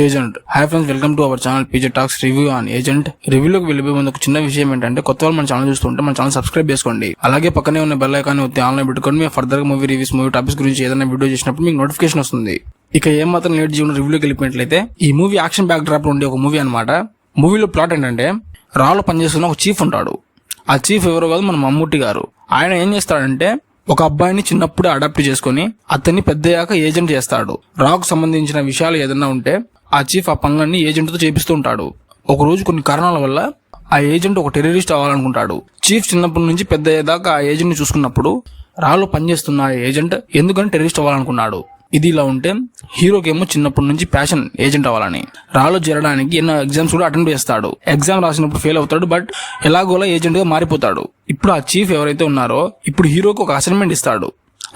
Agent. Hi friends, welcome to our channel PJ talks review on agent. రివ్యూలోకి వెళ్ళిపోయే ముందు ఒక చిన్న విషయం ఏంటంటే, కొత్త వాళ్ళు మన ఛానల్ చూస్తుంటే మన ఛానల్ సబ్స్క్రైబ్ చేసుకోండి. అలాగే పక్కనే ఉన్న బెల్ ఐకాన్ ఒత్తి ఆన్లైన్ పెట్టుకొని మేము further movie reviews, movie topics గురించి ఏదైనా వీడియో చేసినప్పుడు మీకు నోటిఫికేషన్ వస్తుంది. ఇక ఏం మాత్రం లేట్ జీవన రివ్యూలోకి వెళ్ళిపోయినట్లయితే, ఈ మూవీ యాక్షన్ బ్యాక్ డ్రాప్ ఉండే ఒక మూవీ అనమాట. మూవీలో ప్లాట్ ఏంటంటే, రాలో పనిచేస్తున్న ఒక చీఫ్ ఉంటాడు. ఆ చీఫ్ ఎవరో కాదు, మన మమ్ముట్టి గారు. ఆయన ఏం చేస్తాడంటే, ఒక అబ్బాయిని చిన్నప్పుడే అడాప్ట్ చేసుకుని అతన్ని పెద్దయ్యాక ఏజెంట్ చేస్తాడు. రాకు సంబంధించిన విషయాలు ఏదైనా ఉంటే ఆ చీఫ్ ఆ పనులన్నీ ఏజెంట్ తో చేపిస్తూ ఉంటాడు. ఒక రోజు కొన్ని కారణాల వల్ల ఆ ఏజెంట్ ఒక టెర్రరిస్ట్ అవ్వాలనుకుంటాడు. చీఫ్ చిన్నప్పటి నుంచి పెద్ద అయ్యేదాకా ఆ ఏజెంట్ ని చూసుకున్నప్పుడు రాలో పనిచేస్తున్న ఆ ఏజెంట్ ఎందుకని టెర్రరిస్ట్ అవ్వాలనుకున్నాడు. ఇది ఇలా ఉంటే, హీరోకేమో చిన్నప్పటి నుంచి ప్యాషన్ ఏజెంట్ అవ్వాలని. రాలో చేరడానికి ఎన్నో ఎగ్జామ్స్ కూడా అటెండ్ చేస్తాడు. ఎగ్జామ్ రాసినప్పుడు ఫెయిల్ అవుతాడు, బట్ ఎలాగోలా ఏజెంట్ గా మారిపోతాడు. ఇప్పుడు ఆ చీఫ్ ఎవరైతే ఉన్నారో ఇప్పుడు హీరోకి ఒక అసైన్మెంట్ ఇస్తాడు.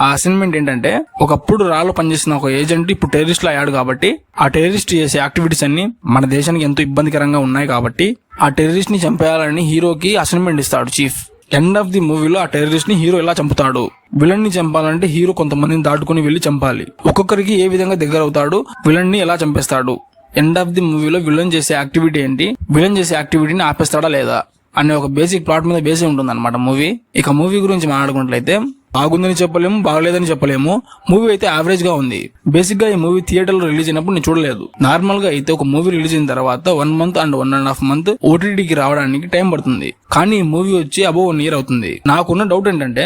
ఆ అసైన్మెంట్ ఏంటంటే, ఒకప్పుడు రాలో పనిచేసిన ఒక ఏజెంట్ ఇప్పుడు టెర్రరిస్ట్ లో అయ్యాడు కాబట్టి ఆ టెర్రరిస్ట్ చేసే యాక్టివిటీస్ అన్ని మన దేశానికి ఎంతో ఇబ్బందికరంగా ఉన్నాయి కాబట్టి ఆ టెర్రరిస్ట్ ని చంపేయాలని హీరోకి అసైన్మెంట్ ఇస్తాడు చీఫ్. ఎండ్ ఆఫ్ ది మూవీలో ఆ టెర్రరిస్ట్ ని హీరో ఎలా చంపుతాడు. విలన్ ని చంపాలంటే హీరో కొంతమందిని దాటుకుని వెళ్లి చంపాలి. ఒక్కొక్కరికి ఏ విధంగా దగ్గర అవుతాడు, విలన్ ని ఎలా చంపేస్తాడు, ఎండ్ ఆఫ్ ది మూవీలో విలన్ చేసే యాక్టివిటీ ఏంటి, విలన్ చేసే యాక్టివిటీని ఆపేస్తాడా లేదా అనే ఒక బేసిక్ ప్లాట్ మీద బేసి ఉంటుంది అనమాట మూవీ. ఇక మూవీ గురించి మాట్లాడుకున్నట్లయితే, బాగుందని చెప్పలేము, బాగలేదని చెప్పలేము. మూవీ అయితే యావరేజ్ గా ఉంది. బేసిక్ గా ఈ మూవీ థియేటర్ లో రిలీజ్ అయినప్పుడు నేను చూడలేదు. నార్మల్ గా అయితే ఒక మూవీ రిలీజ్ అయిన తర్వాత 1 month అండ్ 1.5 month ఓటీటీకి రావడానికి టైం పడుతుంది. కానీ ఈ మూవీ వచ్చి అబౌవ్ 1 year అవుతుంది. నాకున్న డౌట్ ఏంటంటే,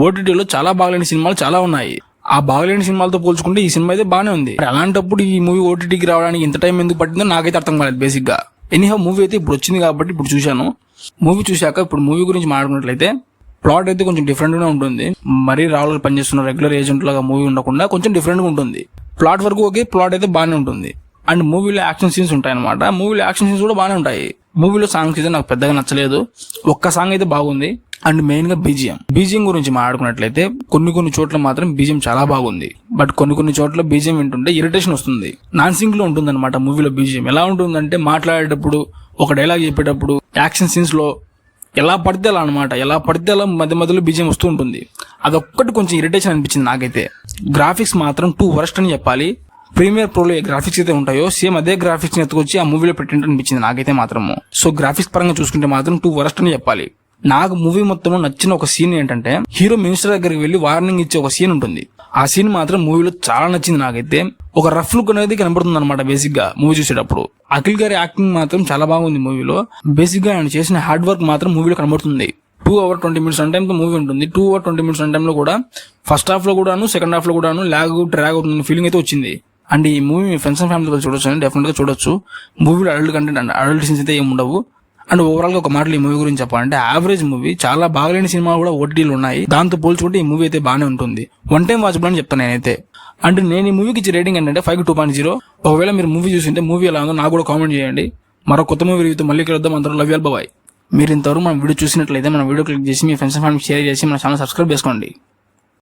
ఓటీటీలో చాలా బాగలేని సినిమాలు చాలా ఉన్నాయి. ఆ బాగలేని సినిమాలతో పోల్చుకుంటే ఈ సినిమా అయితే బాగానే ఉంది. అలాంటప్పుడు ఈ మూవీ ఓటీటీకి రావడానికి ఇంత టైం ఎందుకు పట్టిందో నాకైతే అర్థం కాలేదు బేసిక్ గా. ఎనీహౌ మూవీ అయితే ఇప్పుడు వచ్చింది కాబట్టి ఇప్పుడు చూశాను. మూవీ చూశాక ఇప్పుడు మూవీ గురించి మాట్లాడుకున్నట్లయితే, ప్లాట్ అయితే కొంచెం డిఫరెంట్ గా ఉంటుంది. మరీ రావులు పనిచేస్తున్న రెగ్యులర్ ఏజెంట్ లాగా మూవీ ఉండకుండా కొంచెం డిఫరెంట్ గా ఉంటుంది. ప్లాట్ వరకు ఓకే, ప్లాట్ అయితే బాగానే ఉంటుంది. అండ్ మూవీలో యాక్షన్ సీన్స్ ఉంటాయి అనమాట. మూవీలో యాక్షన్ సీన్స్ కూడా బాగానే ఉంటాయి. మూవీలో సాంగ్స్ అయితే నాకు పెద్దగా నచ్చలేదు. ఒక్క సాంగ్ అయితే బాగుంది. అండ్ మెయిన్ గా బీజిఎం గురించి మాట్లాడుకున్నట్లయితే, కొన్ని చోట్ల మాత్రం బీజిఎం చాలా బాగుంది. బట్ కొన్ని చోట్ల బీజిఎం వింటుంటే ఇరిటేషన్ వస్తుంది. నాన్ సింక్ లో ఉంటుంది అనమాట మూవీలో బీజిఎం. ఎలా ఉంటుందంటే, మాట్లాడేటప్పుడు, ఒక డైలాగ్ చెప్పేటప్పుడు, యాక్షన్ సీన్స్ లో ఎలా పడితే అలా అనమాట, ఎలా పడితే అలా మధ్య మధ్యలో బీజిఎం వస్తూ ఉంటుంది. అదొక్కటి కొంచెం ఇరిటేషన్ అనిపించింది నాకైతే. గ్రాఫిక్స్ మాత్రం 2 worst అని చెప్పాలి. ప్రీమియర్ ప్రోలో ఏ గ్రాఫిక్స్ అయితే ఉంటాయో సేమ్ అదే గ్రాఫిక్స్ ఎత్తుకొచ్చి ఆ మూవీలో పెట్టినట్టు అనిపించింది నాకైతే మాత్రము. సో గ్రాఫిక్స్ పరంగా చూసుకుంటే మాత్రం 2 worst అని చెప్పాలి. నాకు మూవీ మొత్తంలో నచ్చిన ఒక సీన్ ఏంటంటే, హీరో మినిస్టర్ దగ్గరికి వెళ్లి వార్నింగ్ ఇచ్చే ఒక సీన్ ఉంటుంది. ఆ సీన్ మాత్రం మూవీలో చాలా నచ్చింది నాకైతే. ఒక రఫ్ లుక్ అనేది కనబడుతుంది అనమాట బేసిక్ గా మూవీ చూసేటప్పుడు. అఖిల్ గారి యాక్టింగ్ మాత్రం చాలా బాగుంది మూవీలో. బేసిక్ గా ఆయన చేసిన హార్డ్ వర్క్ మాత్రం మూవీలో కనబడుతుంది. 2 hours 20 minutes రన్ టైం తో మూవీ ఉంటుంది. 2 hours 20 minutes రన్ టైం లో కూడా ఫస్ట్ హాఫ్ లో కూడాను, సెకండ్ హాఫ్ లో కూడాను డ్రాగ్ అవుతుంది ఫీలింగ్ అయితే వచ్చింది. అండ్ ఈ మూవీ మీ ఫ్రెండ్స్ అండ్ ఫ్యామిలీతో చూడొచ్చు అని డెఫినెట్ గా చూడొచ్చు. మూవీలో adult content and adult scenes అయితే ఏమి ఉండవు. అండ్ ఓవరాల్ గా ఒక మాటలు ఈ మూవీ గురించి చెప్పాలంటే, యావరేజ్ మూవీ. చాలా బాగలేని సినిమాలు కూడా ఓటీటీలు ఉన్నాయి. దాంతో పోల్చుకుంటే ఈ మూవీ అయితే బాగానే ఉంటుంది. 1 time వాచబుల్ అని చెప్తాను నేనైతే. అండ్ నేను ఈ మూవీకి ఇచ్చే రేటింగ్ ఏంటంటే 5/2.0. ఒకవేళ మీరు మూవీ చూసింటే మూవీ ఎలా ఉందో నాకు కూడా కామెంట్ చేయండి. మరో కొత్త మూవీ రివ్యూతో మళ్ళీ కలుద్దాం. అందరూ లవ్ యూ ఆల్, బాయ్. మీరు ఇంతవరకు మన వీడియో చూసినట్లయితే మన వీడియో క్లిక్ చేసి మీ ఫ్రెండ్స్ అండ్ ఫ్యామిలీ షేర్ చేసి మన ఛానల్ సబ్స్క్రైబ్ చేసుకోండి.